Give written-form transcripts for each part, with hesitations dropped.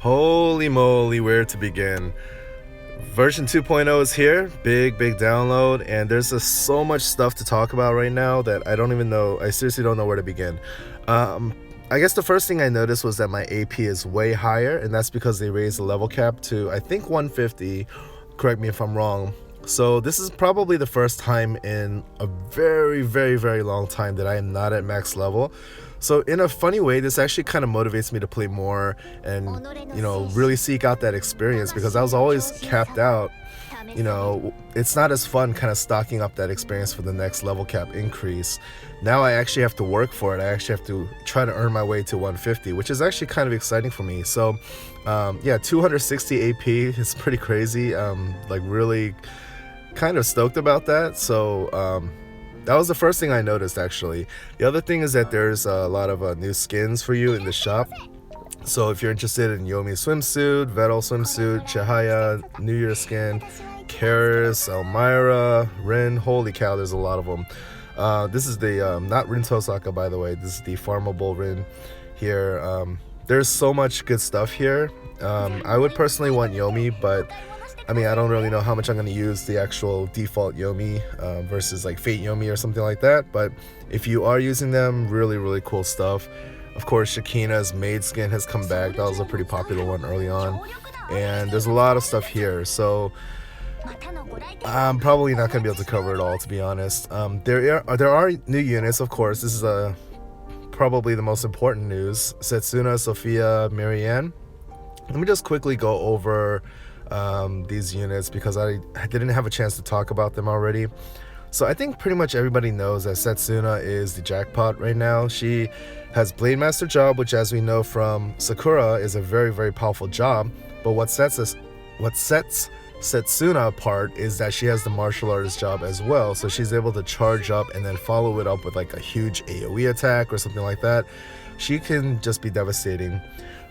Holy moly, where to begin? Version 2.0 is here, big download, and there's just so much stuff to talk about right now that I seriously don't know where to begin. I guess the first thing I noticed was that my AP is way higher, and that's because they raised the level cap to, I think, 150, correct me if I'm wrong. So this is probably the first time in a very long time that I am not at max level. So in a funny way, this actually kind of motivates me to play more and, really seek out that experience, because I was always capped out. It's not as fun kind of stocking up that experience for the next level cap increase. Now I actually have to work for it. I actually have to try to earn my way to 150, which is actually kind of exciting for me. So 260 AP is pretty crazy. Really kind of stoked about that. So that was the first thing I noticed, actually. The other thing is that there's a lot of new skins for you in the shop. So if you're interested in Yomi swimsuit, Vettel swimsuit, Chihaya, New Year skin, Karis, Elmira, Rin, holy cow, there's a lot of them. This is the, not Rin Tosaka, by the way, this is the farmable Rin here. There's so much good stuff here. I would personally want Yomi, but I don't really know how much I'm going to use the actual default Yomi versus like Fate Yomi or something like that. But if you are using them, really cool stuff. Of course, Shakina's maid skin has come back. That was a pretty popular one early on. And there's a lot of stuff here. So I'm probably not going to be able to cover it all, to be honest. There are new units, of course. This is probably the most important news. Setsuna, Sophia, Marianne. Let me just quickly go over these units because I didn't have a chance to talk about them already. So I think pretty much everybody knows that Setsuna is the jackpot right now. She has Blade Master job, which, as we know from Sakura, is a very powerful job. But what sets Setsuna apart is that she has the martial artist job as well. So she's able to charge up and then follow it up with like a huge AoE attack or something like that. She can just be devastating.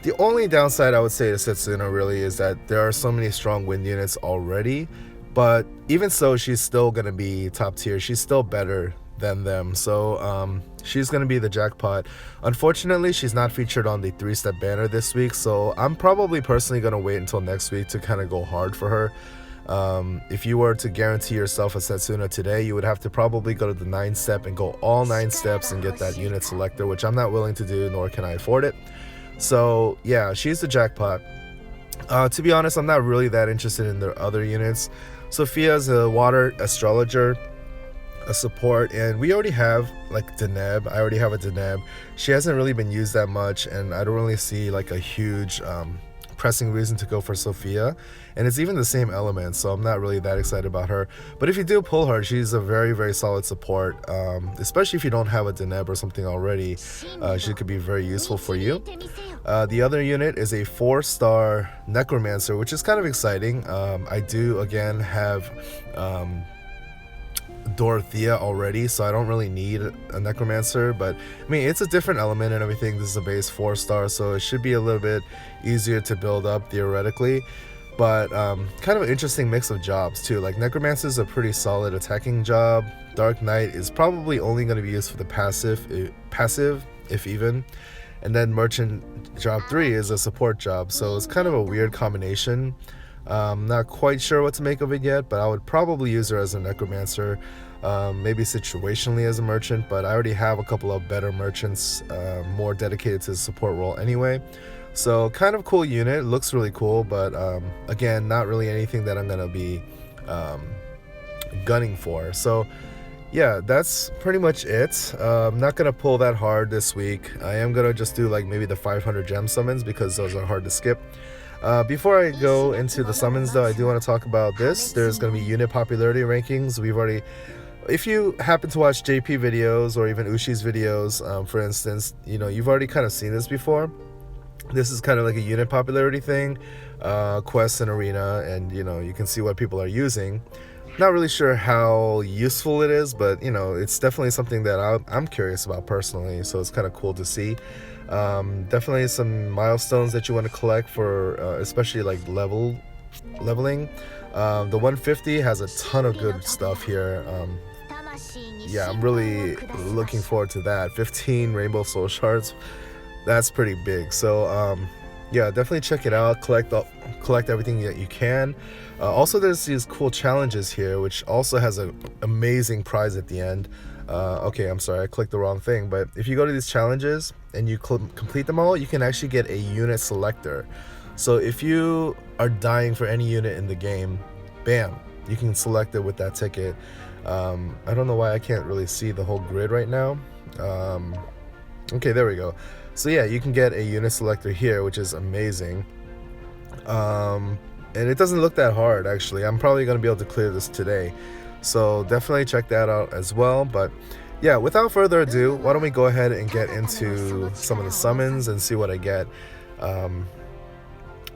The only downside I would say to Setsuna really is that there are so many strong wind units already, but even so, she's still going to be top tier. She's still better than them, so she's going to be the jackpot. Unfortunately, she's not featured on the 3-step banner this week, so I'm probably personally going to wait until next week to kind of go hard for her. If you were to guarantee yourself a Setsuna today, you would have to probably go to the 9-step and go all 9 steps and get that unit selector, which I'm not willing to do, nor can I afford it. So yeah, she's the jackpot. To be honest, I'm not really that interested in their other units. Sophia's a water astrologer, a support, and we already have like Deneb. I already have a Deneb. She hasn't really been used that much, and I don't really see like a huge pressing reason to go for Sophia, and it's even the same element, so I'm not really that excited about her. But if you do pull her, she's a very solid support, especially if you don't have a Deneb or something already. She could be very useful for you. The other unit is a 4-star Necromancer, which is kind of exciting. I do again have Dorothea already, so I don't really need a Necromancer, but it's a different element and everything. This is a base 4-star, so it should be a little bit easier to build up theoretically, but kind of an interesting mix of jobs too. Like Necromancer is a pretty solid attacking job. Dark Knight is probably only going to be used for the passive if even, and then Merchant job 3 is a support job, so it's kind of a weird combination. Not quite sure what to make of it yet, but I would probably use her as a Necromancer, maybe situationally as a merchant, but I already have a couple of better merchants more dedicated to the support role anyway. So kind of cool unit, looks really cool, but again, not really anything that I'm gonna be gunning for. So yeah, that's pretty much it. I'm not gonna pull that hard this week. I am gonna just do like maybe the 500 gem summons because those are hard to skip. Before I go into the summons though, I do want to talk about this. There's going to be unit popularity rankings. If you happen to watch JP videos or even Ushi's videos, for instance, you've already kind of seen this before. This is kind of like a unit popularity thing, quest and arena, and you can see what people are using. Not really sure how useful it is, but it's definitely something that I'm curious about personally, so it's kind of cool to see. Definitely some milestones that you want to collect for especially like leveling. The 150 has a ton of good stuff here. Yeah, I'm really looking forward to that. 15 rainbow soul shards, that's pretty big. So yeah, definitely check it out. Collect everything that you can. Also, there's these cool challenges here, which also has an amazing prize at the end. Okay, I'm sorry, I clicked the wrong thing. But if you go to these challenges and you complete them all, you can actually get a unit selector. So if you are dying for any unit in the game, bam, you can select it with that ticket. I don't know why I can't really see the whole grid right now. Okay, there we go. So yeah, you can get a unit selector here, which is amazing. And it doesn't look that hard, actually. I'm probably going to be able to clear this today. So definitely check that out as well. But yeah, without further ado, why don't we go ahead and get into some of the summons and see what I get.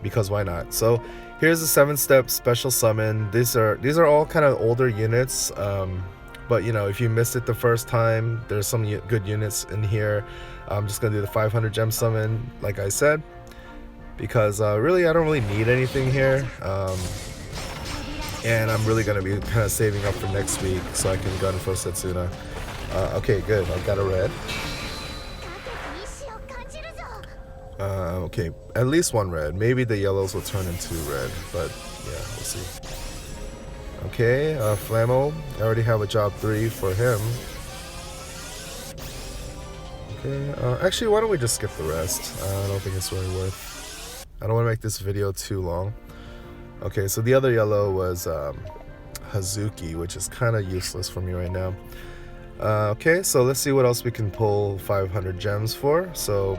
Because why not? So here's a 7-step special summon. These are all kind of older units. But you know, if you missed it the first time, there's some good units in here. I'm just gonna do the 500 gem summon, like I said, because really I don't really need anything here. And I'm really gonna be kind of saving up for next week so I can gun for Setsuna. Okay, good. I got a red. Okay, at least one red. Maybe the yellows will turn into red, but yeah, we'll see. Okay, Flammo. I already have a job 3 for him. Okay, actually, why don't we just skip the rest? I don't think it's really worth. I don't want to make this video too long. Okay, so the other yellow was Hazuki, which is kind of useless for me right now. Okay, so let's see what else we can pull 500 gems for. So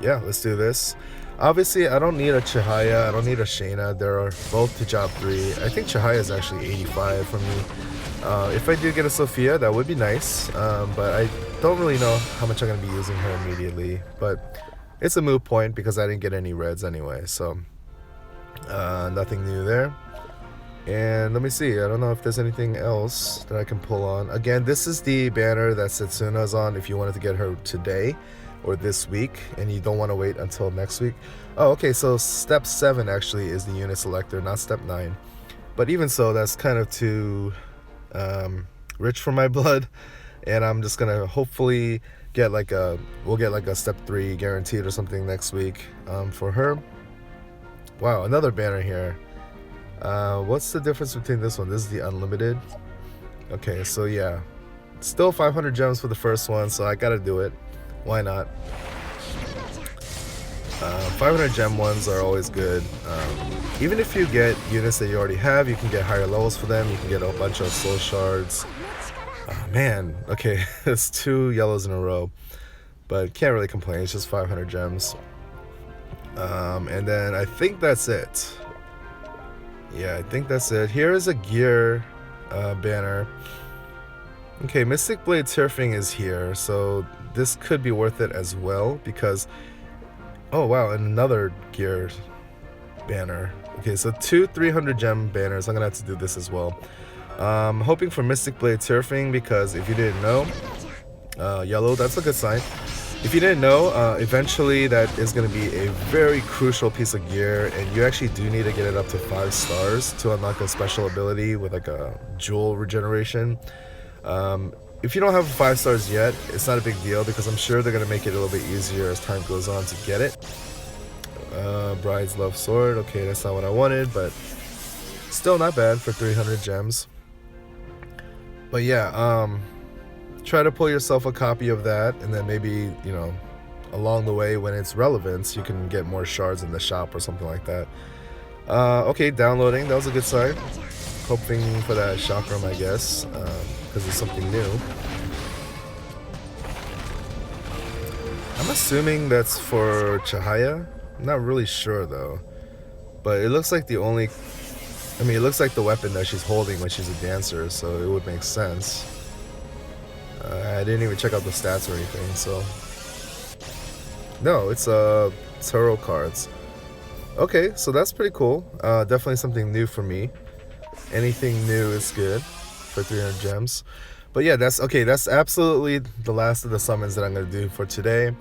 yeah, let's do this. Obviously, I don't need a Chihaya, I don't need a Shayna. They're both to job 3. I think Chihaya is actually 85 for me. If I do get a Sophia, that would be nice. But I don't really know how much I'm going to be using her immediately. But it's a moot point because I didn't get any reds anyway. So nothing new there. And let me see, I don't know if there's anything else that I can pull on. Again, this is the banner that Setsuna's on if you wanted to get her today or this week and you don't want to wait until next week. Oh, okay, so step 7 actually is the unit selector, not step 9. But even so, that's kind of too rich for my blood, and I'm just gonna hopefully get like we'll get like a step 3 guaranteed or something next week for her. Wow, another banner here. What's the difference between this one? This is the unlimited. Okay, so yeah, still 500 gems for the first one, so I gotta do it. Why not? 500 gem ones are always good. Even if you get units that you already have, you can get higher levels for them. You can get a bunch of soul shards. Man, okay, it's 2 yellows in a row, but can't really complain. It's just 500 gems. And then I think that's it. Yeah, I think that's it. Here is a gear banner. Okay, Mystic Blade Turfing is here, so this could be worth it as well because, oh wow, and another gear banner. Okay, so 2 300 gem banners. I'm gonna have to do this as well. Hoping for Mystic Blade Turfing because if you didn't know, yellow, that's a good sign. If you didn't know, eventually that is going to be a very crucial piece of gear, and you actually do need to get it up to 5 stars to unlock a special ability with like a jewel regeneration. If you don't have 5 stars yet, it's not a big deal because I'm sure they're going to make it a little bit easier as time goes on to get it. Bride's Love Sword, okay, that's not what I wanted, but still not bad for 300 gems. But yeah, try to pull yourself a copy of that, and then maybe, you know, along the way when it's relevant, you can get more shards in the shop or something like that. Okay, downloading, that was a good sign. Hoping for that chakram, I guess, because it's something new. I'm assuming that's for Chihaya. I'm not really sure though, but it looks like the only, I mean, it looks like the weapon that she's holding when she's a dancer, so it would make sense. I didn't even check out the stats or anything, so no, it's tarot cards. Okay, so that's pretty cool. Definitely something new for me. Anything new is good for 300 gems. But yeah, that's okay. That's absolutely the last of the summons that I'm going to do for today.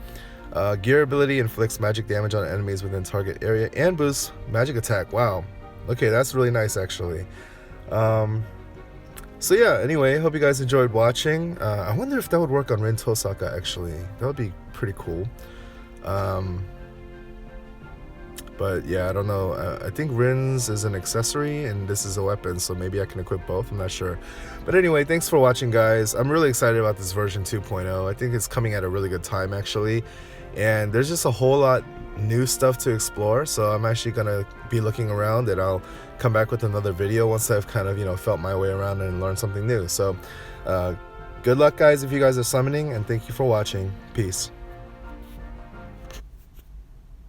Gear ability inflicts magic damage on enemies within target area and boosts magic attack. Wow. Okay, that's really nice actually. So yeah, anyway, hope you guys enjoyed watching. I wonder if that would work on Rin Tosaka actually. That would be pretty cool. But yeah, I don't know. I think Rins is an accessory and this is a weapon, so maybe I can equip both. I'm not sure. But anyway, thanks for watching, guys. I'm really excited about this version 2.0. I think it's coming at a really good time, actually. And there's just a whole lot new stuff to explore, so I'm actually gonna be looking around, and I'll come back with another video once I've kind of felt my way around and learned something new. So good luck, guys, if you guys are summoning, and thank you for watching. Peace.